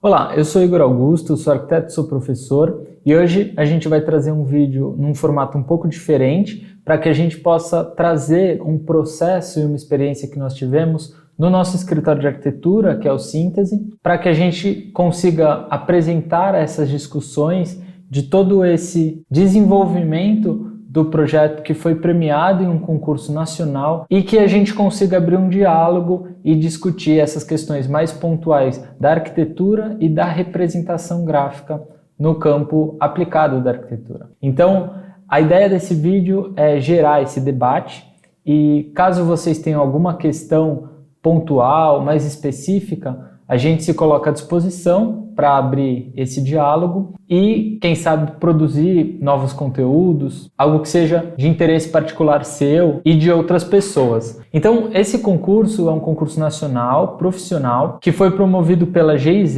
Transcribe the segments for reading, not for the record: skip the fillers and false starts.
Olá, eu sou Igor Augusto, sou arquiteto, sou professor e hoje a gente vai trazer um vídeo num formato um pouco diferente para que a gente possa trazer um processo e uma experiência que nós tivemos no nosso escritório de arquitetura, que é o Síntese, para que a gente consiga apresentar essas discussões de todo esse desenvolvimento do projeto que foi premiado em um concurso nacional e que a gente consiga abrir um diálogo e discutir essas questões mais pontuais da arquitetura e da representação gráfica no campo aplicado da arquitetura. Então, a ideia desse vídeo é gerar esse debate e caso vocês tenham alguma questão pontual, mais específica, a gente se coloca à disposição para abrir esse diálogo e, quem sabe, produzir novos conteúdos, algo que seja de interesse particular seu e de outras pessoas. Então, esse concurso é um concurso nacional, profissional, que foi promovido pela GIZ,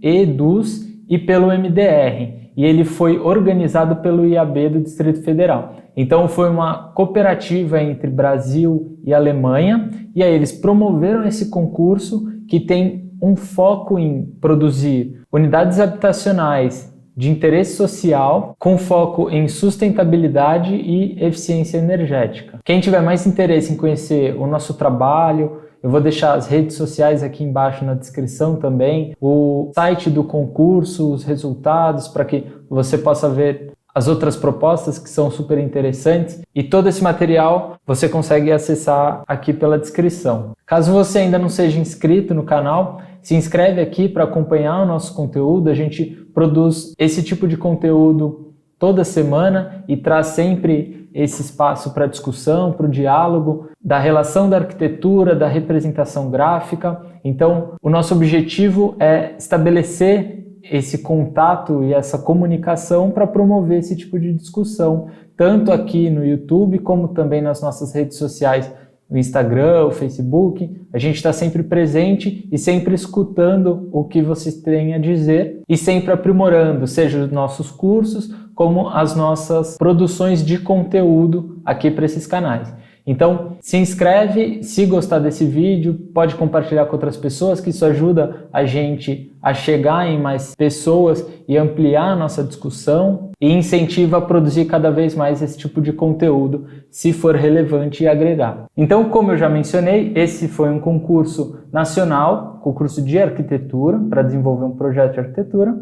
EDUS e pelo MDR. E ele foi organizado pelo IAB do Distrito Federal. Então, foi uma cooperativa entre Brasil e Alemanha, e aí eles promoveram esse concurso que tem um foco em produzir unidades habitacionais de interesse social com foco em sustentabilidade e eficiência energética. Quem tiver mais interesse em conhecer o nosso trabalho, eu vou deixar as redes sociais aqui embaixo na descrição também, o site do concurso, os resultados, para que você possa ver as outras propostas que são super interessantes e todo esse material você consegue acessar aqui pela descrição. Caso você ainda não seja inscrito no canal, se inscreve aqui para acompanhar o nosso conteúdo. A gente produz esse tipo de conteúdo toda semana e traz sempre esse espaço para discussão, para o diálogo, da relação da arquitetura, da representação gráfica. Então, o nosso objetivo é estabelecer esse contato e essa comunicação para promover esse tipo de discussão, tanto aqui no YouTube como também nas nossas redes sociais, no Instagram, o Facebook. A gente está sempre presente e sempre escutando o que vocês têm a dizer e sempre aprimorando, seja os nossos cursos, como as nossas produções de conteúdo aqui para esses canais. Então, se inscreve, se gostar desse vídeo, pode compartilhar com outras pessoas, que isso ajuda a gente a chegar em mais pessoas e ampliar a nossa discussão e incentiva a produzir cada vez mais esse tipo de conteúdo, se for relevante e agregar. Então, como eu já mencionei, esse foi um concurso nacional, concurso de arquitetura, para desenvolver um projeto de arquitetura,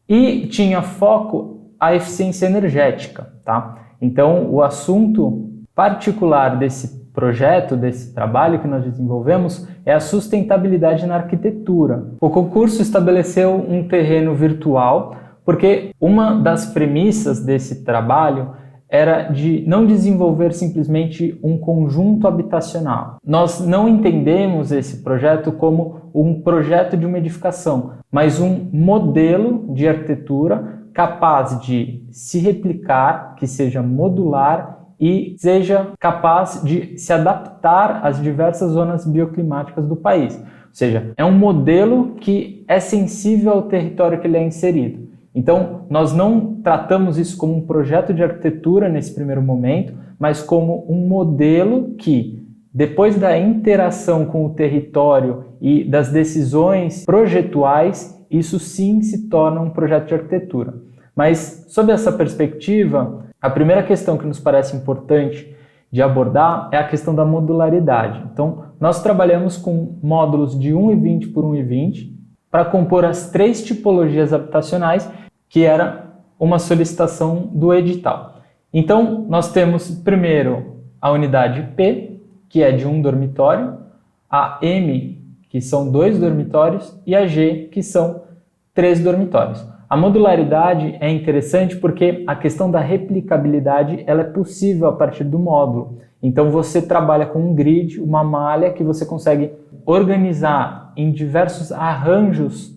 e tinha foco a eficiência energética, tá? Então, o assunto particular desse projeto, desse trabalho que nós desenvolvemos, é a sustentabilidade na arquitetura. O concurso estabeleceu um terreno virtual, porque uma das premissas desse trabalho era de não desenvolver simplesmente um conjunto habitacional. Nós não entendemos esse projeto como um projeto de uma edificação, mas um modelo de arquitetura capaz de se replicar, que seja modular e seja capaz de se adaptar às diversas zonas bioclimáticas do país. Ou seja, é um modelo que é sensível ao território que ele é inserido. Então, nós não tratamos isso como um projeto de arquitetura nesse primeiro momento, mas como um modelo que, depois da interação com o território e das decisões projetuais, isso sim se torna um projeto de arquitetura. Mas, sob essa perspectiva, a primeira questão que nos parece importante de abordar é a questão da modularidade. Então, nós trabalhamos com módulos de 1,20 por 1,20 para compor as 3 tipologias habitacionais, que era uma solicitação do edital. Então, nós temos primeiro a unidade P, que é de 1 dormitório, a M, que são 2 dormitórios, e a G, que são 3 dormitórios. A modularidade é interessante porque a questão da replicabilidade ela é possível a partir do módulo. Então você trabalha com um grid, uma malha que você consegue organizar em diversos arranjos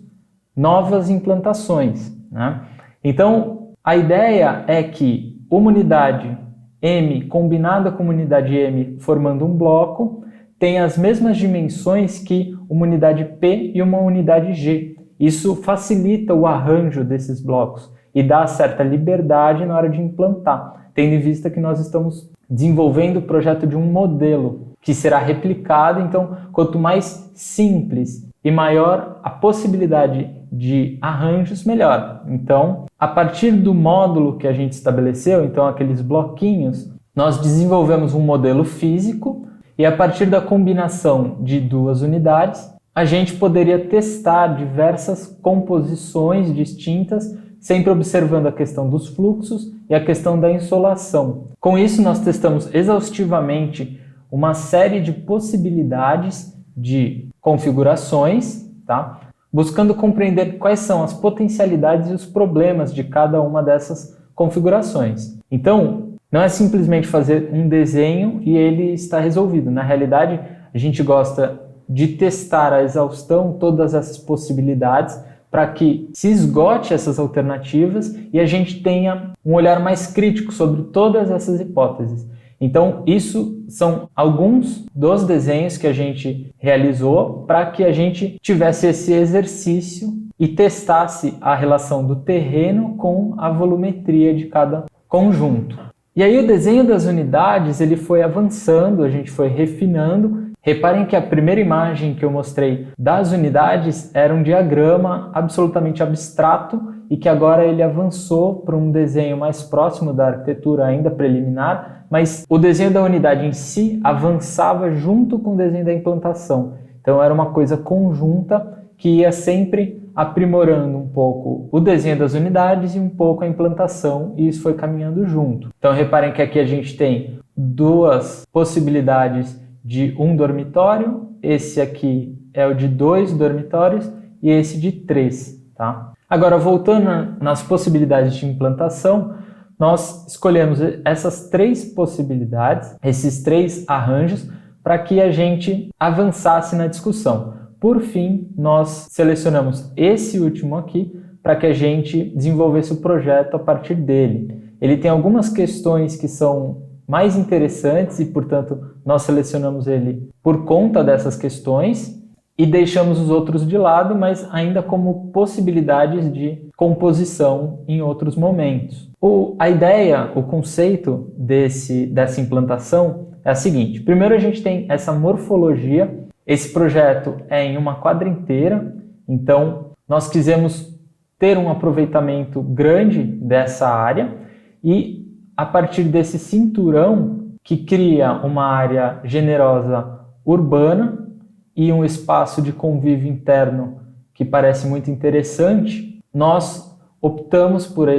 novas implantações, né? Então a ideia é que uma unidade M combinada com uma unidade M formando um bloco tem as mesmas dimensões que uma unidade P e uma unidade G. Isso facilita o arranjo desses blocos e dá certa liberdade na hora de implantar, tendo em vista que nós estamos desenvolvendo o projeto de um modelo que será replicado. Então, quanto mais simples e maior a possibilidade de arranjos, melhor. Então, a partir do módulo que a gente estabeleceu, então aqueles bloquinhos, nós desenvolvemos um modelo físico e a partir da combinação de duas unidades, a gente poderia testar diversas composições distintas, sempre observando a questão dos fluxos e a questão da insolação. Com isso, nós testamos exaustivamente uma série de possibilidades de configurações, tá? Buscando compreender quais são as potencialidades e os problemas de cada uma dessas configurações. Então, não é simplesmente fazer um desenho e ele está resolvido. Na realidade, a gente gosta de testar a exaustão todas essas possibilidades para que se esgote essas alternativas e a gente tenha um olhar mais crítico sobre todas essas hipóteses. Então, isso são alguns dos desenhos que a gente realizou para que a gente tivesse esse exercício e testasse a relação do terreno com a volumetria de cada conjunto. E aí o desenho das unidades ele foi avançando, a gente foi refinando. Reparem que a primeira imagem que eu mostrei das unidades era um diagrama absolutamente abstrato e que agora ele avançou para um desenho mais próximo da arquitetura, ainda preliminar, mas o desenho da unidade em si avançava junto com o desenho da implantação. Então era uma coisa conjunta que ia sempre aprimorando um pouco o desenho das unidades e um pouco a implantação, e isso foi caminhando junto. Então reparem que aqui a gente tem duas possibilidades de um dormitório, esse aqui é o de 2 dormitórios e esse de 3, tá? Agora, voltando nas possibilidades de implantação, nós escolhemos essas 3 possibilidades, esses 3 arranjos, para que a gente avançasse na discussão. Por fim, nós selecionamos esse último aqui para que a gente desenvolvesse o projeto a partir dele. Ele tem algumas questões que são mais interessantes e, portanto, nós selecionamos ele por conta dessas questões e deixamos os outros de lado, mas ainda como possibilidades de composição em outros momentos. A ideia, o conceito dessa implantação é a seguinte. Primeiro a gente tem essa morfologia. Esse projeto é em uma quadra inteira, então nós quisemos ter um aproveitamento grande dessa área e a partir desse cinturão que cria uma área generosa urbana e um espaço de convívio interno que parece muito interessante, nós optamos por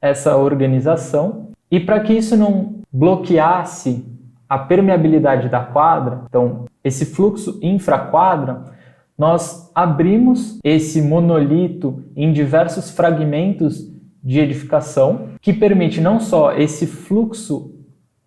essa organização e para que isso não bloqueasse a permeabilidade da quadra, então esse fluxo infraquadra, nós abrimos esse monolito em diversos fragmentos de edificação, que permite não só esse fluxo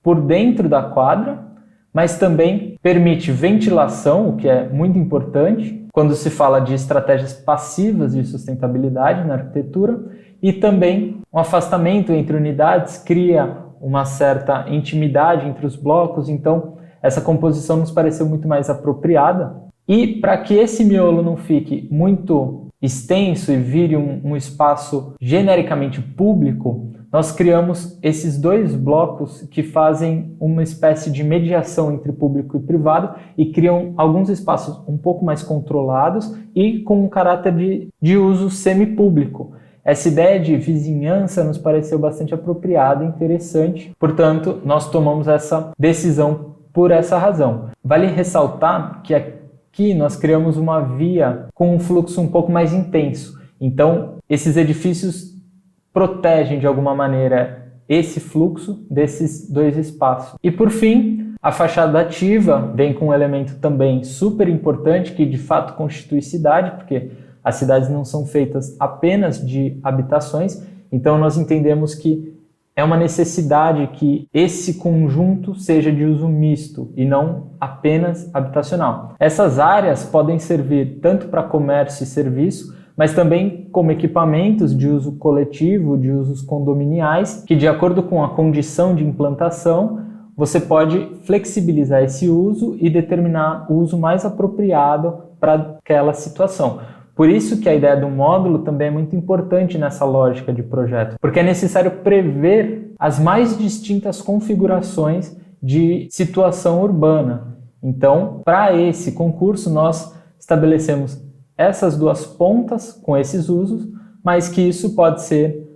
por dentro da quadra, mas também permite ventilação, o que é muito importante quando se fala de estratégias passivas de sustentabilidade na arquitetura, e também um afastamento entre unidades cria uma certa intimidade entre os blocos, então essa composição nos pareceu muito mais apropriada. E para que esse miolo não fique muito extenso e vire um espaço genericamente público, nós criamos esses 2 blocos que fazem uma espécie de mediação entre público e privado e criam alguns espaços um pouco mais controlados e com um caráter de uso semipúblico. Essa ideia de vizinhança nos pareceu bastante apropriada e interessante, portanto, nós tomamos essa decisão por essa razão. Vale ressaltar que aqui nós criamos uma via com um fluxo um pouco mais intenso. Então, esses edifícios protegem de alguma maneira esse fluxo desses 2 espaços. E por fim, a fachada ativa vem com um elemento também super importante que de fato constitui cidade, porque as cidades não são feitas apenas de habitações, então nós entendemos que é uma necessidade que esse conjunto seja de uso misto e não apenas habitacional. Essas áreas podem servir tanto para comércio e serviço, mas também como equipamentos de uso coletivo, de usos condominiais, que de acordo com a condição de implantação, você pode flexibilizar esse uso e determinar o uso mais apropriado para aquela situação. Por isso que a ideia do módulo também é muito importante nessa lógica de projeto, porque é necessário prever as mais distintas configurações de situação urbana. Então, para esse concurso, nós estabelecemos essas duas pontas com esses usos, mas que isso pode ser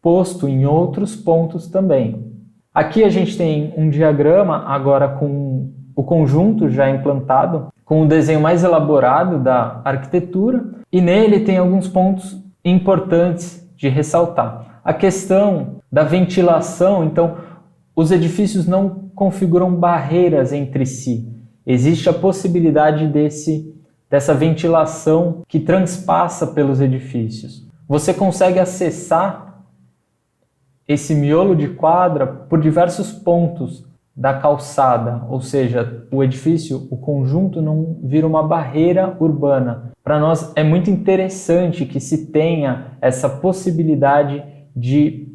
posto em outros pontos também. Aqui a gente tem um diagrama agora com o conjunto já implantado, com o desenho mais elaborado da arquitetura, e nele tem alguns pontos importantes de ressaltar. A questão da ventilação, então, os edifícios não configuram barreiras entre si. Existe a possibilidade dessa ventilação que transpassa pelos edifícios. Você consegue acessar esse miolo de quadra por diversos pontos da calçada, ou seja, o edifício, o conjunto não vira uma barreira urbana. Para nós é muito interessante que se tenha essa possibilidade de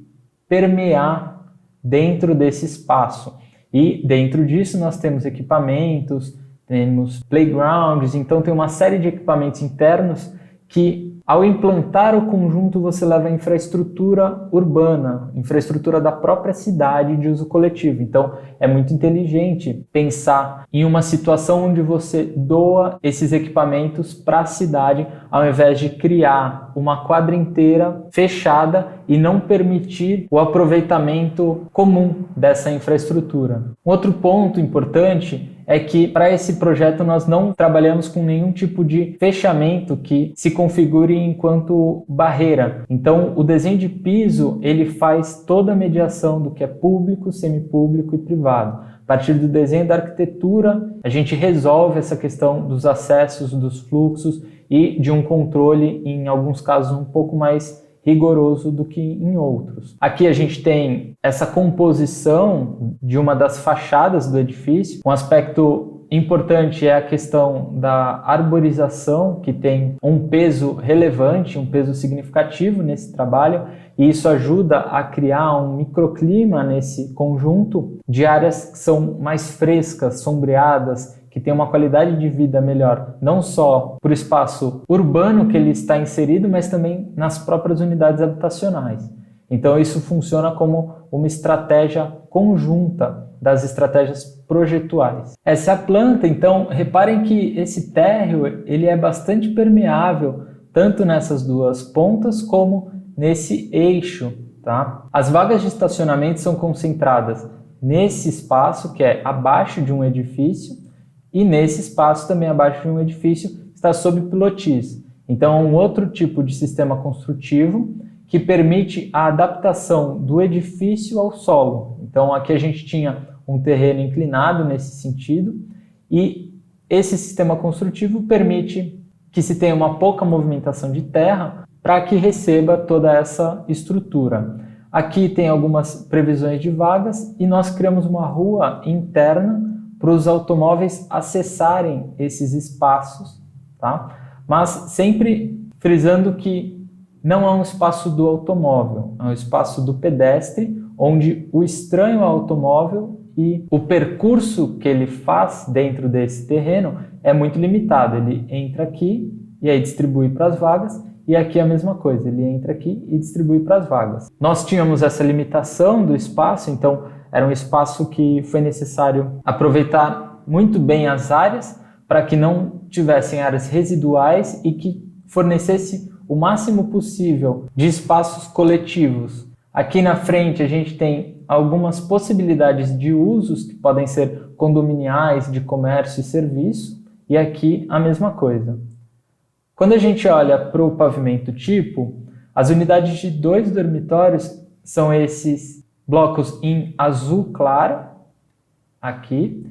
permear dentro desse espaço. E dentro disso nós temos equipamentos, temos playgrounds, então tem uma série de equipamentos internos que, ao implantar o conjunto, você leva a infraestrutura urbana, infraestrutura da própria cidade de uso coletivo. Então, é muito inteligente pensar em uma situação onde você doa esses equipamentos para a cidade, ao invés de criar uma quadra inteira fechada e não permitir o aproveitamento comum dessa infraestrutura. Um outro ponto importante é que para esse projeto nós não trabalhamos com nenhum tipo de fechamento que se configure enquanto barreira. Então, o desenho de piso, ele faz toda a mediação do que é público, semipúblico e privado. A partir do desenho da arquitetura, a gente resolve essa questão dos acessos, dos fluxos e de um controle, em alguns casos, um pouco mais rigoroso do que em outros. Aqui a gente tem essa composição de uma das fachadas do edifício. Um aspecto importante é a questão da arborização, que tem um peso relevante, um peso significativo nesse trabalho, e isso ajuda a criar um microclima nesse conjunto de áreas que são mais frescas, sombreadas, que tem uma qualidade de vida melhor, não só para o espaço urbano que ele está inserido, mas também nas próprias unidades habitacionais. Então isso funciona como uma estratégia conjunta das estratégias projetuais. Essa é a planta, então reparem que esse térreo ele é bastante permeável, tanto nessas duas pontas como nesse eixo. Tá? As vagas de estacionamento são concentradas nesse espaço, que é abaixo de um edifício, e nesse espaço, também abaixo de um edifício, está sob pilotis. Então, é um outro tipo de sistema construtivo que permite a adaptação do edifício ao solo. Então, aqui a gente tinha um terreno inclinado nesse sentido, e esse sistema construtivo permite que se tenha uma pouca movimentação de terra para que receba toda essa estrutura. Aqui tem algumas previsões de vagas e nós criamos uma rua interna para os automóveis acessarem esses espaços, tá? Mas sempre frisando que não é um espaço do automóvel, é um espaço do pedestre, onde o estranho ao automóvel e o percurso que ele faz dentro desse terreno é muito limitado. Ele entra aqui e aí distribui para as vagas, e aqui é a mesma coisa, ele entra aqui e distribui para as vagas. Nós tínhamos essa limitação do espaço, então era um espaço que foi necessário aproveitar muito bem as áreas para que não tivessem áreas residuais e que fornecesse o máximo possível de espaços coletivos. Aqui na frente a gente tem algumas possibilidades de usos que podem ser condominiais, de comércio e serviço, e aqui a mesma coisa. Quando a gente olha para o pavimento tipo, as unidades de 2 dormitórios são esses blocos em azul claro, aqui.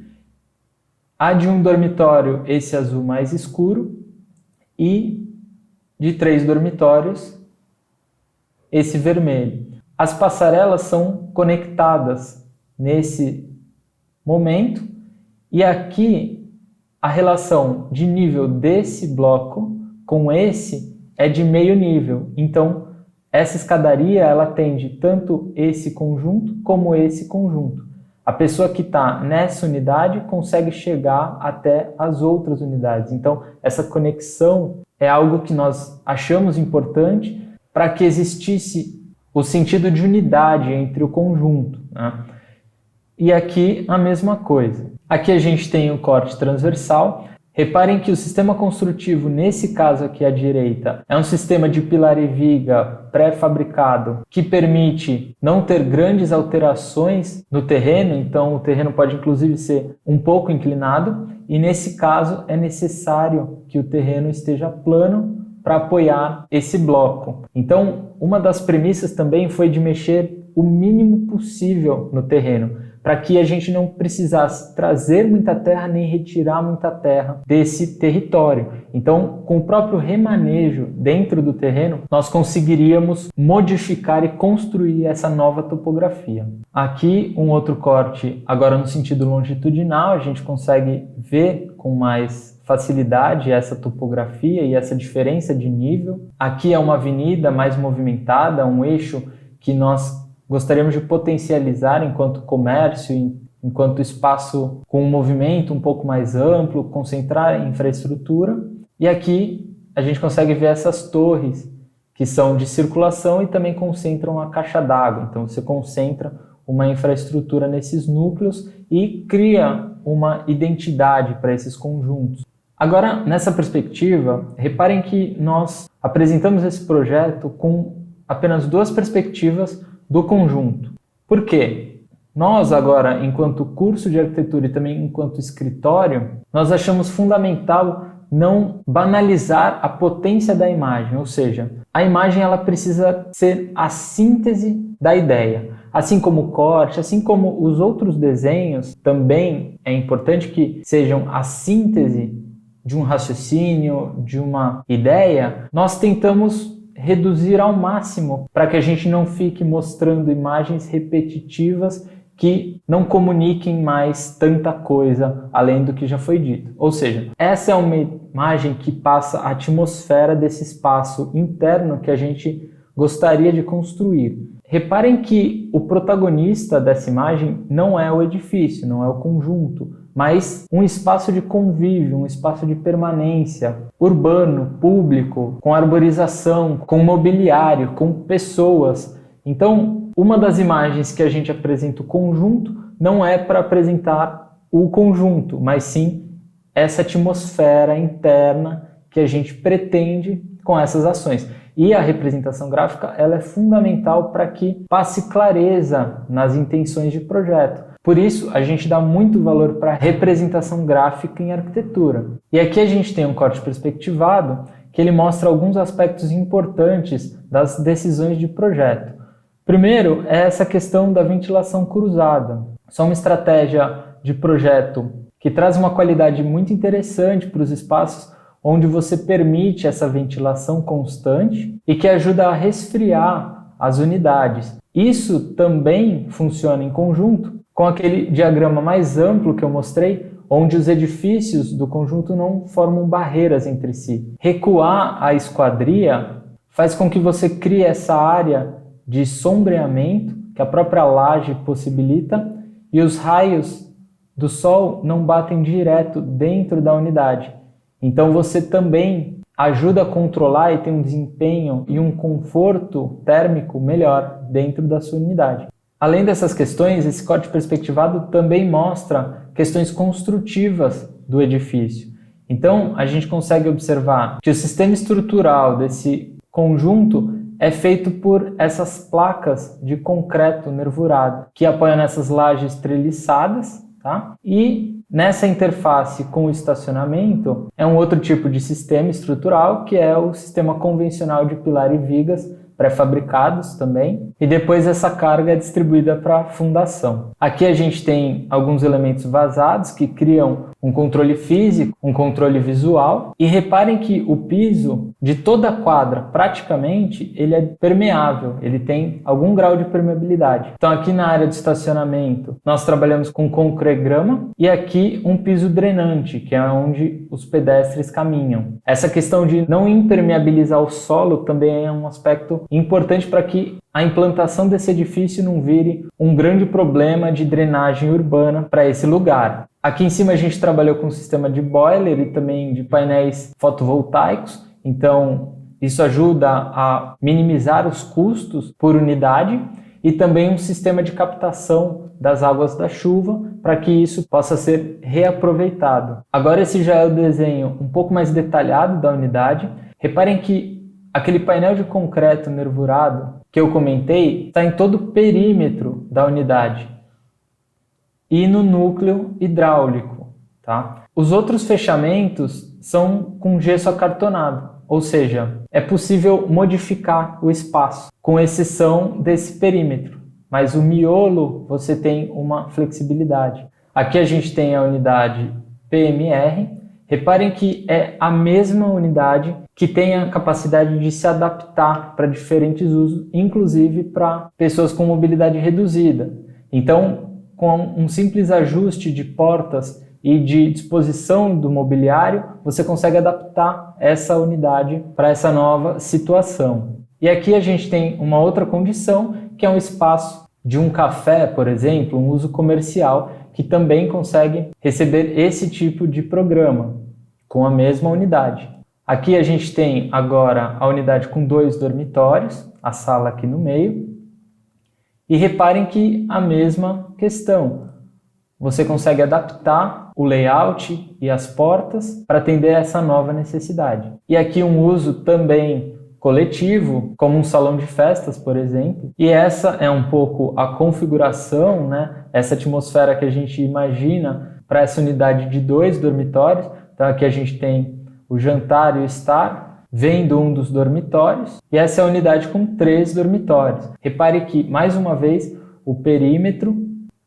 A de um dormitório, esse azul mais escuro. E de 3 dormitórios, esse vermelho. As passarelas são conectadas nesse momento. E aqui, a relação de nível desse bloco com esse é de meio nível. Então, essa escadaria, ela atende tanto esse conjunto como esse conjunto. A pessoa que está nessa unidade consegue chegar até as outras unidades. Então, essa conexão é algo que nós achamos importante para que existisse o sentido de unidade entre o conjunto, né? E aqui a mesma coisa. Aqui a gente tem o corte transversal. Reparem que o sistema construtivo, nesse caso aqui à direita, é um sistema de pilar e viga pré-fabricado que permite não ter grandes alterações no terreno, então o terreno pode inclusive ser um pouco inclinado, e nesse caso é necessário que o terreno esteja plano para apoiar esse bloco. Então, uma das premissas também foi de mexer o mínimo possível no terreno, para que a gente não precisasse trazer muita terra nem retirar muita terra desse território. Então, com o próprio remanejo dentro do terreno, nós conseguiríamos modificar e construir essa nova topografia. Aqui um outro corte, agora no sentido longitudinal, a gente consegue ver com mais facilidade essa topografia e essa diferença de nível. Aqui é uma avenida mais movimentada, um eixo que nós gostaríamos de potencializar enquanto comércio, enquanto espaço com um movimento um pouco mais amplo, concentrar em infraestrutura. E aqui a gente consegue ver essas torres que são de circulação e também concentram a caixa d'água. Então você concentra uma infraestrutura nesses núcleos e cria uma identidade para esses conjuntos. Agora, nessa perspectiva, reparem que nós apresentamos esse projeto com apenas duas perspectivas do conjunto. Por quê? Nós agora, enquanto curso de arquitetura e também enquanto escritório, nós achamos fundamental não banalizar a potência da imagem, ou seja, a imagem ela precisa ser a síntese da ideia. Assim como o corte, assim como os outros desenhos, também é importante que sejam a síntese de um raciocínio, de uma ideia. Nós tentamos reduzir ao máximo para que a gente não fique mostrando imagens repetitivas que não comuniquem mais tanta coisa além do que já foi dito. Ou seja, essa é uma imagem que passa a atmosfera desse espaço interno que a gente gostaria de construir. Reparem que o protagonista dessa imagem não é o edifício, não é o conjunto, mas um espaço de convívio, um espaço de permanência urbano, público, com arborização, com mobiliário, com pessoas. Então, uma das imagens que a gente apresenta o conjunto não é para apresentar o conjunto, mas sim essa atmosfera interna que a gente pretende com essas ações. E a representação gráfica ela é fundamental para que passe clareza nas intenções de projeto. Por isso, a gente dá muito valor para a representação gráfica em arquitetura. E aqui a gente tem um corte perspectivado que ele mostra alguns aspectos importantes das decisões de projeto. Primeiro é essa questão da ventilação cruzada. Isso é uma estratégia de projeto que traz uma qualidade muito interessante para os espaços onde você permite essa ventilação constante e que ajuda a resfriar as unidades. Isso também funciona em conjunto com aquele diagrama mais amplo que eu mostrei, onde os edifícios do conjunto não formam barreiras entre si. Recuar a esquadria faz com que você crie essa área de sombreamento que a própria laje possibilita e os raios do sol não batem direto dentro da unidade. Então você também ajuda a controlar e tem um desempenho e um conforto térmico melhor dentro da sua unidade. Além dessas questões, esse corte perspectivado também mostra questões construtivas do edifício. Então, a gente consegue observar que o sistema estrutural desse conjunto é feito por essas placas de concreto nervurado, que apoiam nessas lajes treliçadas, tá? E nessa interface com o estacionamento é um outro tipo de sistema estrutural, que é o sistema convencional de pilar e vigas, pré-fabricados também, e depois essa carga é distribuída para a fundação. Aqui a gente tem alguns elementos vazados que criam um controle físico, um controle visual, e reparem que o piso de toda a quadra, praticamente, ele é permeável, ele tem algum grau de permeabilidade. Então aqui na área de estacionamento, nós trabalhamos com concregrama e aqui um piso drenante, que é onde os pedestres caminham. Essa questão de não impermeabilizar o solo também é um aspecto importante para que a implantação desse edifício não vire um grande problema de drenagem urbana para esse lugar. Aqui em cima a gente trabalhou com um sistema de boiler e também de painéis fotovoltaicos, então isso ajuda a minimizar os custos por unidade. e também um sistema de captação das águas da chuva para que isso possa ser reaproveitado. Agora esse já é o desenho um pouco mais detalhado da unidade. Reparem que aquele painel de concreto nervurado que eu comentei está em todo o perímetro da unidade e no núcleo hidráulico. Tá? Os outros fechamentos são com gesso acartonado, ou seja, é possível modificar o espaço, com exceção desse perímetro, mas o miolo você tem uma flexibilidade. Aqui a gente tem a unidade PMR. Reparem que é a mesma unidade que tem a capacidade de se adaptar para diferentes usos, inclusive para pessoas com mobilidade reduzida. Então, com um simples ajuste de portas e de disposição do mobiliário, você consegue adaptar essa unidade para essa nova situação. E aqui a gente tem uma outra condição, que é um espaço de um café, por exemplo, um uso comercial, que também consegue receber esse tipo de programa, com a mesma unidade. Aqui a gente tem agora a unidade com 2 dormitórios, a sala aqui no meio, e reparem que a mesma questão. Você consegue adaptar o layout e as portas para atender essa nova necessidade. E aqui um uso também coletivo, como um salão de festas, por exemplo. E essa é um pouco a configuração, né? Essa atmosfera que a gente imagina para essa unidade de 2 dormitórios. Então aqui a gente tem o jantar e o estar, vendo um dos dormitórios. E essa é a unidade com 3 dormitórios. Repare que, mais uma vez, o perímetro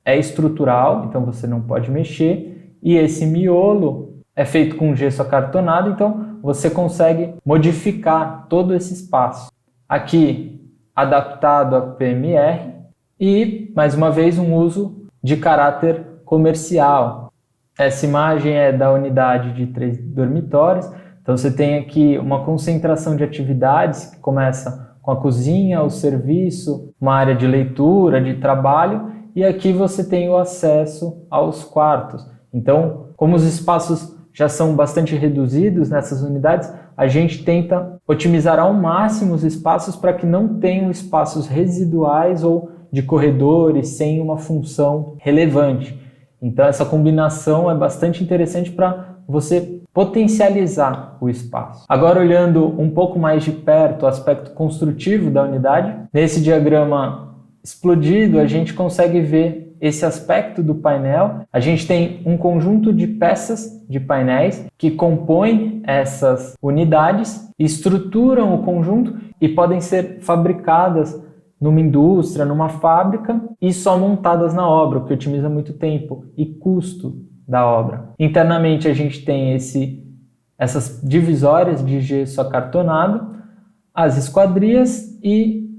é estrutural, então você não pode mexer. E esse miolo é feito com gesso acartonado, então você consegue modificar todo esse espaço. Aqui, adaptado a PMR e, mais uma vez, um uso de caráter comercial. Essa imagem é da unidade de 3 dormitórios, então você tem aqui uma concentração de atividades que começa com a cozinha, o serviço, uma área de leitura, de trabalho, e aqui você tem o acesso aos quartos. Então, como os espaços já são bastante reduzidos nessas unidades, a gente tenta otimizar ao máximo os espaços para que não tenham espaços residuais ou de corredores sem uma função relevante. Então essa combinação é bastante interessante para você potencializar o espaço. Agora olhando um pouco mais de perto o aspecto construtivo da unidade, nesse diagrama explodido a gente consegue ver esse aspecto do painel. A gente tem um conjunto de peças de painéis que compõem essas unidades, estruturam o conjunto e podem ser fabricadas numa indústria, numa fábrica e só montadas na obra, o que otimiza muito tempo e custo da obra. Internamente a gente tem essas divisórias de gesso acartonado, as esquadrias e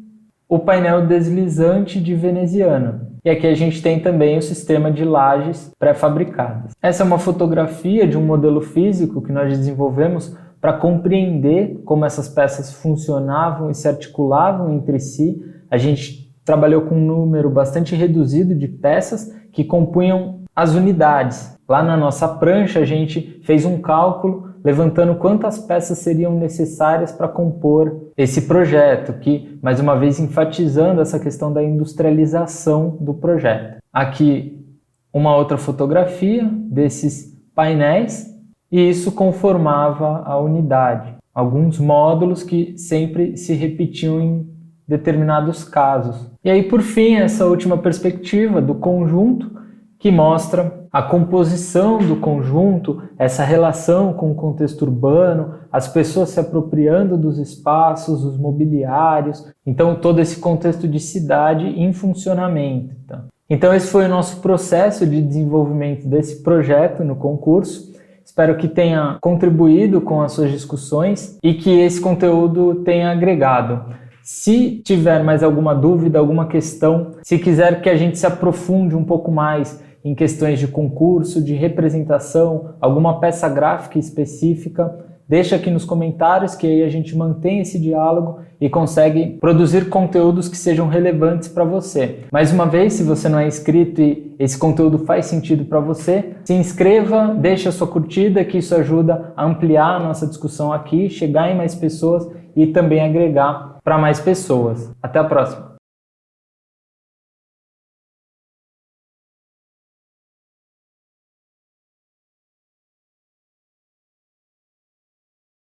o painel deslizante de veneziana. E aqui a gente tem também o sistema de lajes pré-fabricadas. Essa é uma fotografia de um modelo físico que nós desenvolvemos para compreender como essas peças funcionavam e se articulavam entre si. A gente trabalhou com um número bastante reduzido de peças que compunham as unidades. Lá na nossa prancha a gente fez um cálculo levantando quantas peças seriam necessárias para compor esse projeto, que, mais uma vez, enfatizando essa questão da industrialização do projeto. Aqui uma outra fotografia desses painéis, e isso conformava a unidade. Alguns módulos que sempre se repetiam em determinados casos. E aí, por fim, essa última perspectiva do conjunto, que mostra a composição do conjunto, essa relação com o contexto urbano, as pessoas se apropriando dos espaços, os mobiliários, então todo esse contexto de cidade em funcionamento. Então esse foi o nosso processo de desenvolvimento desse projeto no concurso. Espero que tenha contribuído com as suas discussões e que esse conteúdo tenha agregado. Se tiver mais alguma dúvida, alguma questão, se quiser que a gente se aprofunde um pouco mais em questões de concurso, de representação, alguma peça gráfica específica, deixa aqui nos comentários que aí a gente mantém esse diálogo e consegue produzir conteúdos que sejam relevantes para você. Mais uma vez, se você não é inscrito e esse conteúdo faz sentido para você, se inscreva, deixa a sua curtida, que isso ajuda a ampliar a nossa discussão aqui, chegar em mais pessoas e também agregar para mais pessoas. Até a próxima!